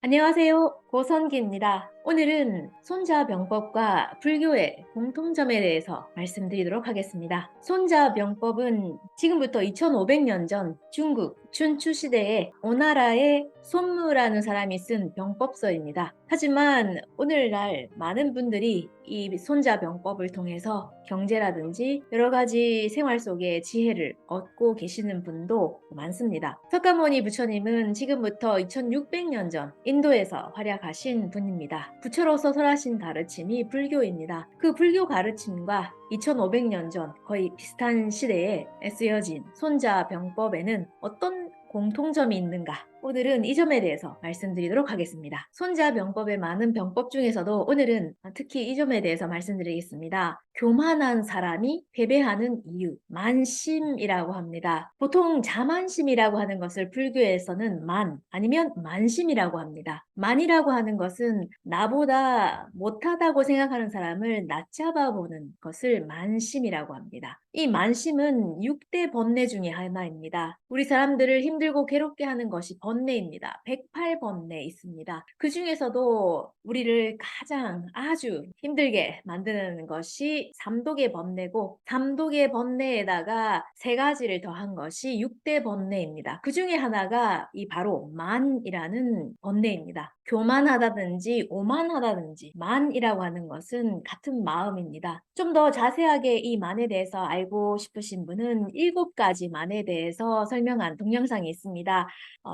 안녕하세요. 고선기입니다. 오늘은 손자병법과 불교의 공통점에 대해서 말씀드리도록 하겠습니다. 손자병법은 지금부터 2500년 전 중국 춘추 시대에 오나라의 손무라는 사람이 쓴 병법서입니다. 하지만 오늘날 많은 분들이 이 손자병법을 통해서 경제라든지 여러 가지 생활 속의 지혜를 얻고 계시는 분도 많습니다. 석가모니 부처님은 지금부터 2600년 전 인도에서 활약하신 분입니다. 부처로서 설하신 가르침이 불교입니다. 그 불교 가르침과 2500년 전 거의 비슷한 시대에 쓰여진 손자병법에는 어떤 공통점이 있는가? 오늘은 이 점에 대해서 말씀드리도록 하겠습니다. 손자병법의 많은 병법 중에서도 오늘은 특히 이 점에 대해서 말씀드리겠습니다. 교만한 사람이 패배하는 이유, 만심이라고 합니다. 보통 자만심이라고 하는 것을 불교에서는 만 아니면 만심이라고 합니다. 만이라고 하는 것은 나보다 못하다고 생각하는 사람을 낮잡아 보는 것을 만심이라고 합니다. 이 만심은 6대 번뇌 중에 하나입니다. 우리 사람들을 힘들고 괴롭게 하는 것이 번뇌입니다. 108번뇌 있습니다. 그 중에서도 우리를 가장 아주 힘들게 만드는 것이 삼독의 번뇌고, 삼독의 번뇌에다가 세 가지를 더한 것이 6대 번뇌입니다. 그 중에 하나가 이 바로 만이라는 번뇌입니다. 교만하다든지 오만하다든지 만이라고 하는 것은 같은 마음입니다. 좀 더 자세하게 이 만에 대해서 알고 싶으신 분은 7가지 만에 대해서 설명한 동영상이 있습니다.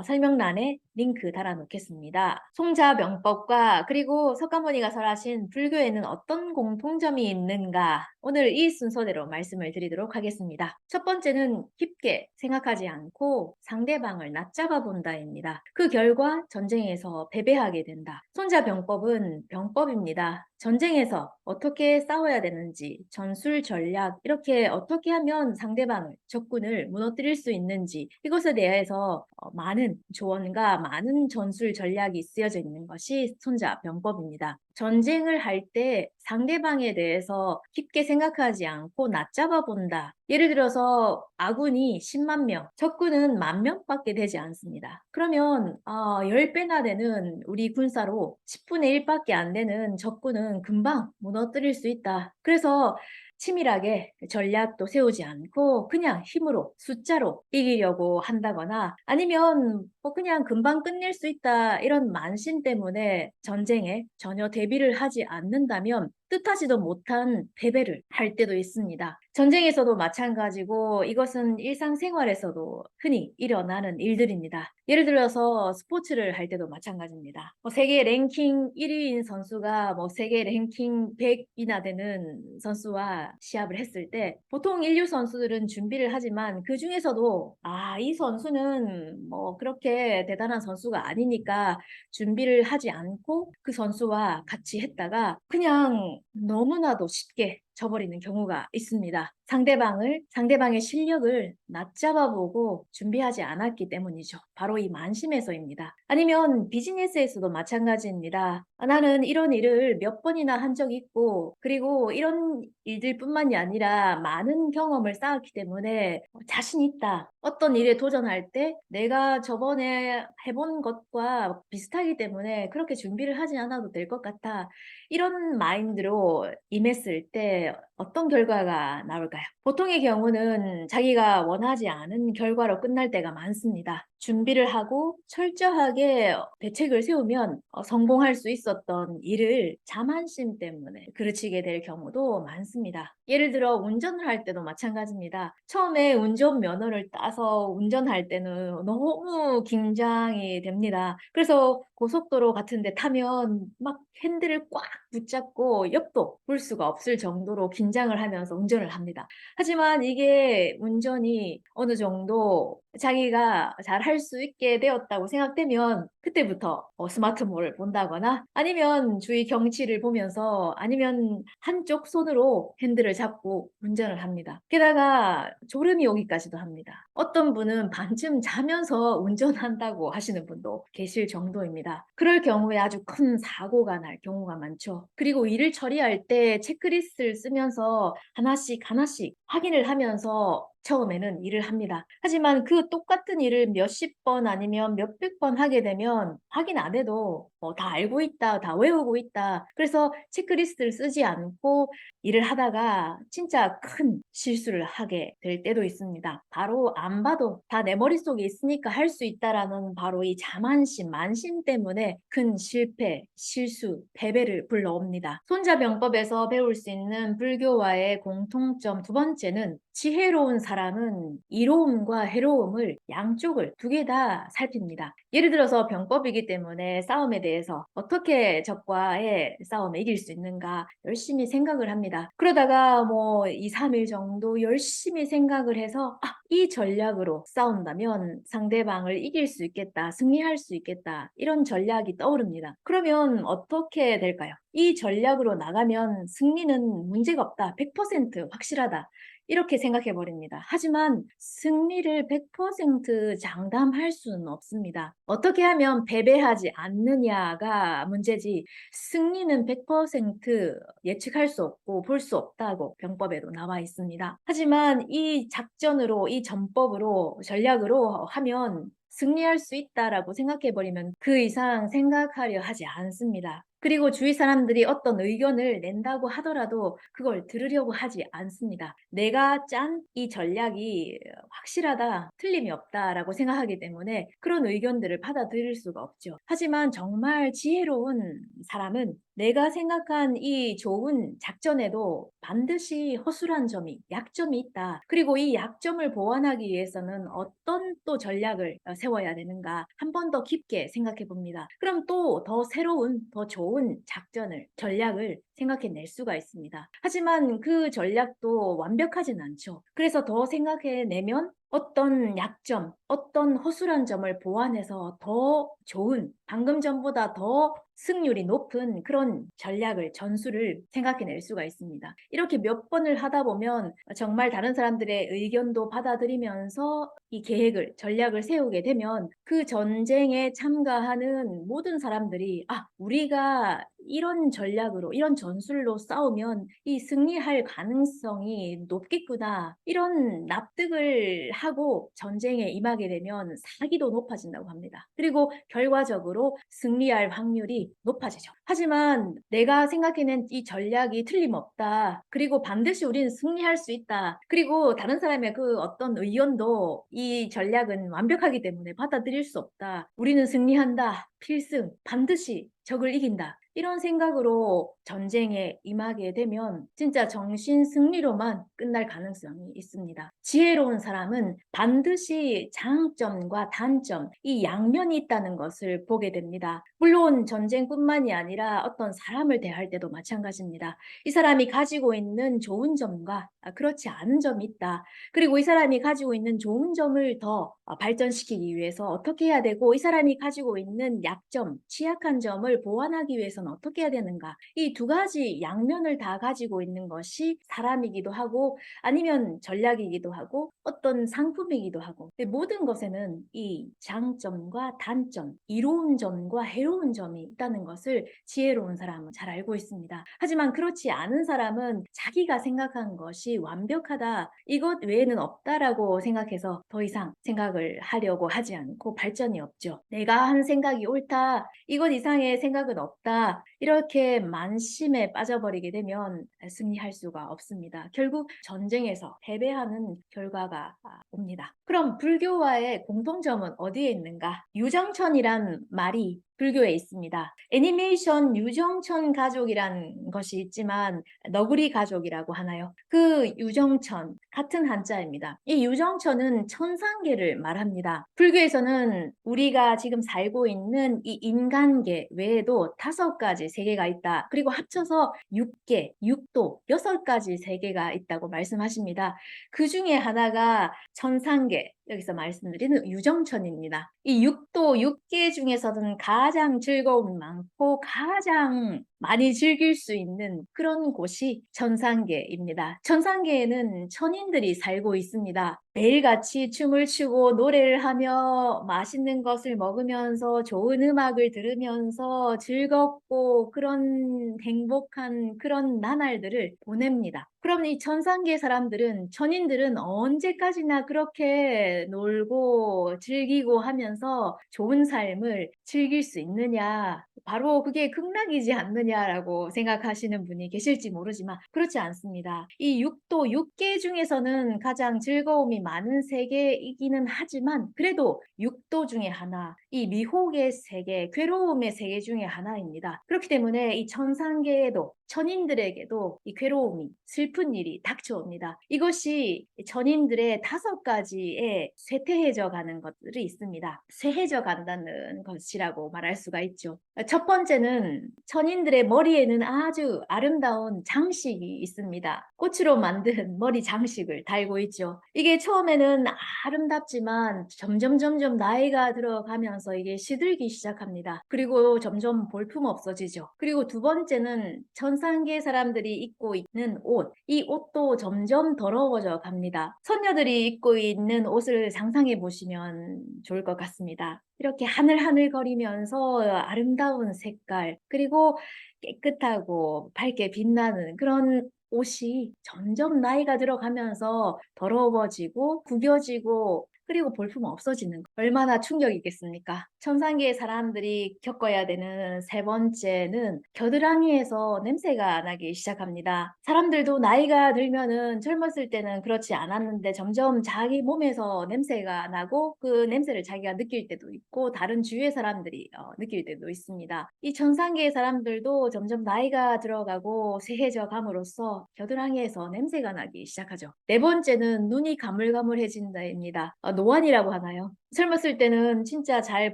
설명란에 링크 달아놓겠습니다. 손자병법과 그리고 석가모니가 설하신 불교에는 어떤 공통점이 있는가? 오늘 이 순서대로 말씀을 드리도록 하겠습니다. 첫 번째는 깊게 생각하지 않고 상대방을 낮잡아 본다입니다. 그 결과 전쟁에서 패배하게 된다. 손자병법은 병법입니다. 전쟁에서 어떻게 싸워야 되는지, 전술 전략, 이렇게 어떻게 하면 상대방을, 적군을 무너뜨릴 수 있는지, 이것에 대해서 많은 조언과 많은 전술 전략이 쓰여져 있는 것이 손자병법입니다. 전쟁을 할 때 상대방에 대해서 깊게 생각하지 않고 낮잡아 본다. 예를 들어서 아군이 10만 명, 적군은 10,000명밖에 되지 않습니다. 그러면 10배나 되는 우리 군사로 10분의 1밖에 안 되는 적군은 금방 무너뜨릴 수 있다. 그래서 치밀하게 전략도 세우지 않고 그냥 힘으로 숫자로 이기려고 한다거나 아니면 그냥 금방 끝낼 수 있다 이런 만신 때문에 전쟁에 전혀 대비를 하지 않는다면 뜻하지도 못한 패배를 할 때도 있습니다. 전쟁에서도 마찬가지고 이것은 일상생활에서도 흔히 일어나는 일들입니다. 예를 들어서 스포츠를 할 때도 마찬가지입니다. 세계 랭킹 1위인 선수가 세계 랭킹 100이나 되는 선수와 시합을 했을 때 보통 인류 선수들은 준비를 하지만 그 중에서도 이 선수는 그렇게 대단한 선수가 아니니까 준비를 하지 않고 그 선수와 같이 했다가 그냥 너무나도 쉽게 져버리는 경우가 있습니다. 상대방의 실력을 낮잡아보고 준비하지 않았기 때문이죠. 바로 이 만심에서입니다. 아니면 비즈니스에서도 마찬가지입니다. 나는 이런 일을 몇 번이나 한 적이 있고, 그리고 이런 일들뿐만이 아니라 많은 경험을 쌓았기 때문에 자신 있다. 어떤 일에 도전할 때 내가 저번에 해본 것과 비슷하기 때문에 그렇게 준비를 하지 않아도 될 것 같아. 이런 마인드로 임했을 때 어떤 결과가 나올까요? 보통의 경우는 자기가 원하지 않은 결과로 끝날 때가 많습니다. 준비를 하고 철저하게 대책을 세우면 성공할 수 있었던 일을 자만심 때문에 그르치게 될 경우도 많습니다. 예를 들어 운전을 할 때도 마찬가지입니다. 처음에 운전면허를 따서 운전할 때는 너무 긴장이 됩니다. 그래서 고속도로 같은 데 타면 막 핸들을 꽉 붙잡고 옆도 볼 수가 없을 정도로 긴장을 하면서 운전을 합니다. 하지만 이게 운전이 어느 정도 자기가 잘 할 수 있게 되었다고 생각되면 그때부터 스마트폰을 본다거나 아니면 주위 경치를 보면서 아니면 한쪽 손으로 핸들을 잡고 운전을 합니다. 게다가 졸음이 오기까지도 합니다. 어떤 분은 반쯤 자면서 운전한다고 하시는 분도 계실 정도입니다. 그럴 경우에 아주 큰 사고가 날 경우가 많죠. 그리고 일을 처리할 때 체크리스트를 쓰면서 하나씩 하나씩 확인을 하면서 처음에는 일을 합니다. 하지만 그 똑같은 일을 몇십 번 아니면 몇백 번 하게 되면 확인 안 해도 다 알고 있다, 다 외우고 있다. 그래서 체크리스트를 쓰지 않고 일을 하다가 진짜 큰 실수를 하게 될 때도 있습니다. 바로 안 봐도 다 내 머릿속에 있으니까 할 수 있다라는 바로 이 자만심, 만심 때문에 큰 실패, 실수, 패배를 불러옵니다. 손자병법에서 배울 수 있는 불교와의 공통점 두 번째는 지혜로운 사람은 이로움과 해로움을 양쪽을 두 개 다 살핍니다. 예를 들어서 병법이기 때문에 싸움에 대해서 어떻게 적과의 싸움에 이길 수 있는가 열심히 생각을 합니다. 그러다가 뭐 2, 3일 정도 열심히 생각을 해서 이 전략으로 싸운다면 상대방을 이길 수 있겠다, 승리할 수 있겠다 이런 전략이 떠오릅니다. 그러면 어떻게 될까요? 이 전략으로 나가면 승리는 문제가 없다, 100% 확실하다. 이렇게 생각해 버립니다. 하지만 승리를 100% 장담할 수는 없습니다. 어떻게 하면 패배하지 않느냐가 문제지 승리는 100% 예측할 수 없고 볼 수 없다고 병법에도 나와 있습니다. 하지만 이 작전으로, 이 전법으로, 전략으로 하면 승리할 수 있다라고 생각해 버리면 그 이상 생각하려 하지 않습니다. 그리고 주위 사람들이 어떤 의견을 낸다고 하더라도 그걸 들으려고 하지 않습니다. 내가 짠 이 전략이 확실하다, 틀림이 없다라고 생각하기 때문에 그런 의견들을 받아들일 수가 없죠. 하지만 정말 지혜로운 사람은 내가 생각한 이 좋은 작전에도 반드시 허술한 점이, 약점이 있다. 그리고 이 약점을 보완하기 위해서는 어떤 또 전략을 세워야 되는가 한 번 더 깊게 생각해 봅니다. 그럼 또 더 새로운, 더 좋은 작전을, 전략을 생각해낼 수가 있습니다. 하지만 그 전략도 완벽하진 않죠. 그래서 더 생각해내면 어떤 약점, 어떤 허술한 점을 보완해서 더 좋은, 방금 전보다 더 승률이 높은 그런 전략을, 전술을 생각해낼 수가 있습니다. 이렇게 몇 번을 하다 보면 정말 다른 사람들의 의견도 받아들이면서 이 계획을, 전략을 세우게 되면 그 전쟁에 참가하는 모든 사람들이 우리가 이런 전략으로, 이런 전술로 싸우면 이 승리할 가능성이 높겠구나. 이런 납득을 하고 전쟁에 임하게 되면 사기도 높아진다고 합니다. 그리고 결과적으로 승리할 확률이 높아지죠. 하지만 내가 생각해낸 이 전략이 틀림없다. 그리고 반드시 우리는 승리할 수 있다. 그리고 다른 사람의 그 어떤 의견도 이 전략은 완벽하기 때문에 받아들일 수 없다. 우리는 승리한다. 필승. 반드시 적을 이긴다. 이런 생각으로 전쟁에 임하게 되면 진짜 정신 승리로만 끝날 가능성이 있습니다. 지혜로운 사람은 반드시 장점과 단점, 이 양면이 있다는 것을 보게 됩니다. 물론 전쟁뿐만이 아니라 어떤 사람을 대할 때도 마찬가지입니다. 이 사람이 가지고 있는 좋은 점과 그렇지 않은 점이 있다. 그리고 이 사람이 가지고 있는 좋은 점을 더 발전시키기 위해서 어떻게 해야 되고, 이 사람이 가지고 있는 약점, 취약한 점을 보완하기 위해서는 어떻게 해야 되는가. 이 두 가지 양면을 다 가지고 있는 것이 사람이기도 하고 아니면 전략이기도 하고 어떤 상품이기도 하고, 모든 것에는 이 장점과 단점, 이로운 점과 해로운 점이 있다는 것을 지혜로운 사람은 잘 알고 있습니다. 하지만 그렇지 않은 사람은 자기가 생각한 것이 완벽하다, 이것 외에는 없다라고 생각해서 더 이상 생각을 하려고 하지 않고 발전이 없죠. 내가 한 생각이 옳다, 이것 이상의 생각은 없다, 이렇게 만심에 빠져버리게 되면 승리할 수가 없습니다. 결국 전쟁에서 패배하는 결과가 옵니다. 그럼 불교와의 공통점은 어디에 있는가? 유정천이란 말이 불교에 있습니다. 애니메이션 유정천 가족이란 것이 있지만 너구리 가족이라고 하나요? 그 유정천 같은 한자입니다. 이 유정천은 천상계를 말합니다. 불교에서는 우리가 지금 살고 있는 이 인간계 외에도 5가지 세계가 있다. 그리고 합쳐서 6개, 6도, 6가지 세계가 있다고 말씀하십니다. 그 중에 하나가 천상계, 여기서 말씀드리는 유정천입니다. 이 6도, 6계 중에서는 가장 즐거움이 많고 가장 많이 즐길 수 있는 그런 곳이 천상계입니다. 천상계에는 천인들이 살고 있습니다. 매일같이 춤을 추고 노래를 하며 맛있는 것을 먹으면서 좋은 음악을 들으면서 즐겁고 그런 행복한 그런 나날들을 보냅니다. 그럼 이 천상계 사람들은, 천인들은 언제까지나 그렇게 놀고 즐기고 하면서 좋은 삶을 즐길 수 있느냐? 바로 그게 극락이지 않느냐라고 생각하시는 분이 계실지 모르지만 그렇지 않습니다. 이 육도, 육계 중에서는 가장 즐거움이 많은 세계이기는 하지만 그래도 육도 중에 하나, 이 미혹의 세계, 괴로움의 세계 중에 하나입니다. 그렇기 때문에 이 천상계에도, 천인들에게도 이 괴로움이, 슬픈 일이 닥쳐옵니다. 이것이 천인들의 5가지의 쇠퇴해져 가는 것들이 있습니다. 쇠해져 간다는 것이라고 말할 수가 있죠. 첫 번째는 천인들의 머리에는 아주 아름다운 장식이 있습니다. 꽃으로 만든 머리 장식을 달고 있죠. 이게 처음에는 아름답지만 점점 나이가 들어가면서 이게 시들기 시작합니다. 그리고 점점 볼품 없어지죠. 그리고 두 번째는 천상계 사람들이 입고 있는 옷, 이 옷도 점점 더러워져 갑니다. 선녀들이 입고 있는 옷을 상상해 보시면 좋을 것 같습니다. 이렇게 하늘하늘거리면서 아름다운 색깔, 그리고 깨끗하고 밝게 빛나는 그런 옷이 점점 나이가 들어가면서 더러워지고 구겨지고 그리고 볼품 없어지는 거. 얼마나 충격이겠습니까? 천상계의 사람들이 겪어야 되는 세 번째는 겨드랑이에서 냄새가 나기 시작합니다. 사람들도 나이가 들면은 젊었을 때는 그렇지 않았는데 점점 자기 몸에서 냄새가 나고 그 냄새를 자기가 느낄 때도 있고 다른 주위의 사람들이 느낄 때도 있습니다. 이 천상계의 사람들도 점점 나이가 들어가고 쇠해져 감으로써 겨드랑이에서 냄새가 나기 시작하죠. 네 번째는 눈이 가물가물해진다입니다. 노안이라고 하나요? 젊었을 때는 진짜 잘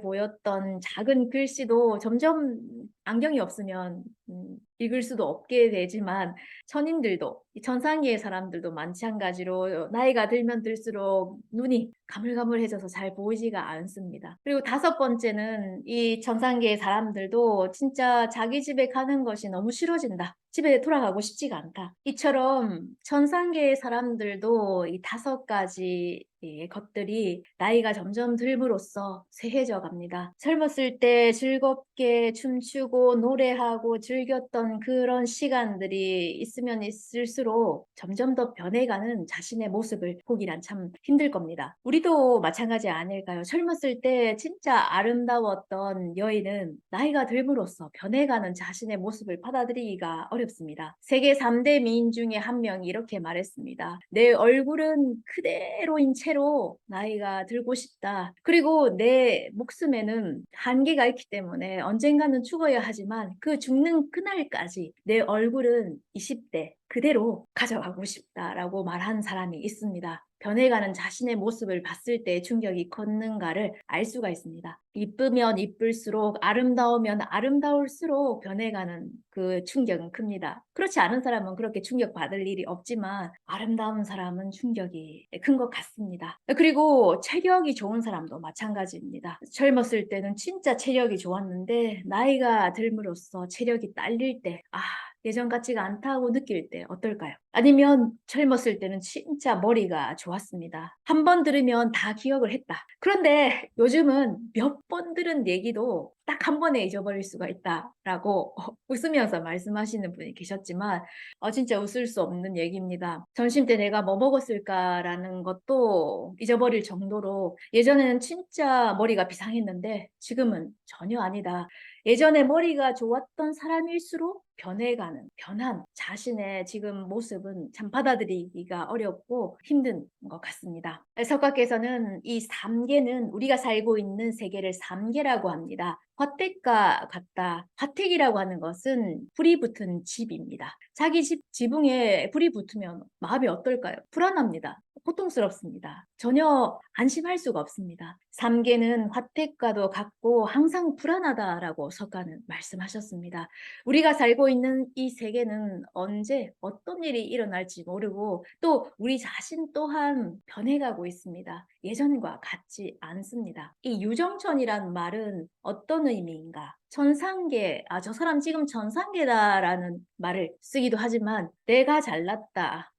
보였던 작은 글씨도 점점 안경이 없으면 읽을 수도 없게 되지만 천인들도, 이 천상계의 사람들도 마찬가지로 나이가 들면 들수록 눈이 가물가물해져서 잘 보이지가 않습니다. 그리고 5번째는 이 천상계의 사람들도 진짜 자기 집에 가는 것이 너무 싫어진다. 집에 돌아가고 싶지가 않다. 이처럼 천상계의 사람들도 이 5가지 것들이 나이가 점점 들므로써 쇠해져 갑니다. 젊었을 때 즐겁게 춤추고 노래하고 즐겼던 그런 시간들이 있으면 있을수록 점점 더 변해가는 자신의 모습을 보기란 참 힘들 겁니다. 우리도 마찬가지 아닐까요? 젊었을 때 진짜 아름다웠던 여인은 나이가 들므로써 변해가는 자신의 모습을 받아들이기가 어렵습니다. 세계 3대 미인 중에 한 명이 이렇게 말했습니다. 내 얼굴은 그대로인 채로 나이가 들고 싶다. 그리고 내 목숨에는 한계가 있기 때문에 언젠가는 죽어야 하지만 그 죽는 그날까지 내 얼굴은 20대 그대로 가져가고 싶다라고 말한 사람이 있습니다. 변해가는 자신의 모습을 봤을 때 충격이 컸는가를 알 수가 있습니다. 이쁘면 이쁠수록, 아름다우면 아름다울수록 변해가는 그 충격은 큽니다. 그렇지 않은 사람은 그렇게 충격받을 일이 없지만 아름다운 사람은 충격이 큰 것 같습니다. 그리고 체력이 좋은 사람도 마찬가지입니다. 젊었을 때는 진짜 체력이 좋았는데 나이가 들므로써 체력이 딸릴 때 예전 같지가 않다고 느낄 때 어떨까요? 아니면 젊었을 때는 진짜 머리가 좋았습니다. 한 번 들으면 다 기억을 했다. 그런데 요즘은 몇 번 들은 얘기도 딱 한 번에 잊어버릴 수가 있다라고 웃으면서 말씀하시는 분이 계셨지만 진짜 웃을 수 없는 얘기입니다. 점심 때 내가 뭐 먹었을까라는 것도 잊어버릴 정도로 예전에는 진짜 머리가 비상했는데 지금은 전혀 아니다. 예전에 머리가 좋았던 사람일수록 변해가는, 변한 자신의 지금 모습은 참 받아들이기가 어렵고 힘든 것 같습니다. 석가께서는 이 3계는 우리가 살고 있는 세계를 3계라고 합니다. 화택과 같다. 화택이라고 하는 것은 불이 붙은 집입니다. 자기 집 지붕에 불이 붙으면 마음이 어떨까요? 불안합니다. 고통스럽습니다. 전혀 안심할 수가 없습니다. 3계는 화택과도 같고 항상 불안하다라고 석가는 말씀하셨습니다. 우리가 살고 있는 이 세계는 언제 어떤 일이 일어날지 모르고 또 우리 자신 또한 변해가고 있습니다. 예전과 같지 않습니다. 이 유정천이란 말은 어떤 의미인가? 천상계, 저 사람 지금 천상계다라는 말을 쓰기도 하지만 내가 잘났다,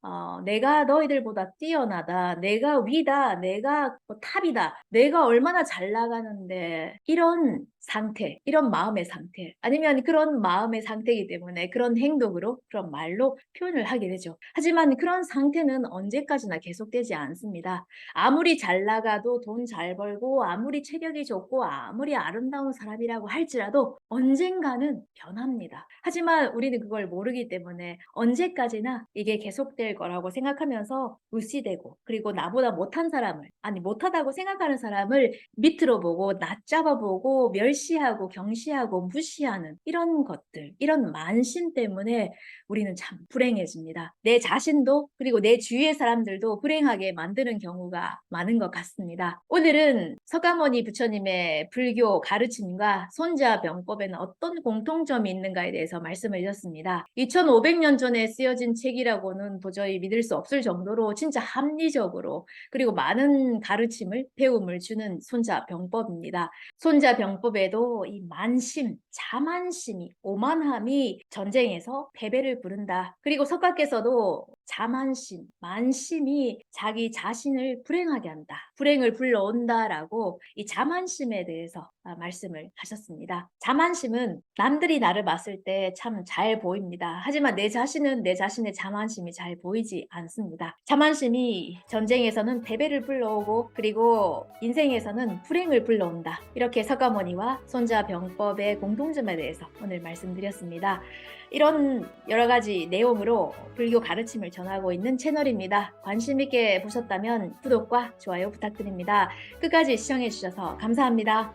내가 너희들보다 뛰어나다, 내가 위다, 내가 탑이다, 내가 얼마나 잘 나가는데 이런 상태, 이런 마음의 상태, 아니면 그런 마음의 상태이기 때문에 그런 행동으로, 그런 말로 표현을 하게 되죠. 하지만 그런 상태는 언제까지나 계속되지 않습니다. 아무리 잘 나가도 돈 잘 벌고 아무리 체력이 좋고 아무리 아름다운 사람이라고 할지라도 언젠가는 변합니다. 하지만 우리는 그걸 모르기 때문에 언제까지나 이게 계속될 거라고 생각하면서 무시되고, 그리고 나보다 못한 사람을, 아니 못하다고 생각하는 사람을 밑으로 보고 낮잡아 보고 멸시하고 경시하고 무시하는 이런 것들, 이런 만신 때문에 우리는 참 불행해집니다. 내 자신도 그리고 내 주위의 사람들도 불행하게 만드는 경우가 많은 것 같습니다. 오늘은 석가모니 부처님의 불교 가르침과 손자병법에는 어떤 공통점이 있는가에 대해서 말씀을 드렸습니다. 2500년 전에 쓰여진 책이라고는 도저히 믿을 수 없을 정도로 진짜 합리적으로, 그리고 많은 가르침을, 배움을 주는 손자병법입니다. 손자병법에도 이 만심, 자만심이, 오만함이 전쟁에서 패배를 부른다. 그리고 석가께서도 자만심, 만심이 자기 자신을 불행하게 한다, 불행을 불러온다라고 이 자만심에 대해서 말씀을 하셨습니다. 자만심은 남들이 나를 봤을 때 참 잘 보입니다. 하지만 내 자신은 내 자신의 자만심이 잘 보이지 않습니다. 자만심이 전쟁에서는 패배를 불러오고 그리고 인생에서는 불행을 불러온다. 이렇게 석가모니와 손자병법의 공통점에 대해서 오늘 말씀드렸습니다. 이런 여러 가지 내용으로 불교 가르침을 전하고 있는 채널입니다. 관심 있게 보셨다면 구독과 좋아요 부탁드립니다. 끝까지 시청해 주셔서 감사합니다.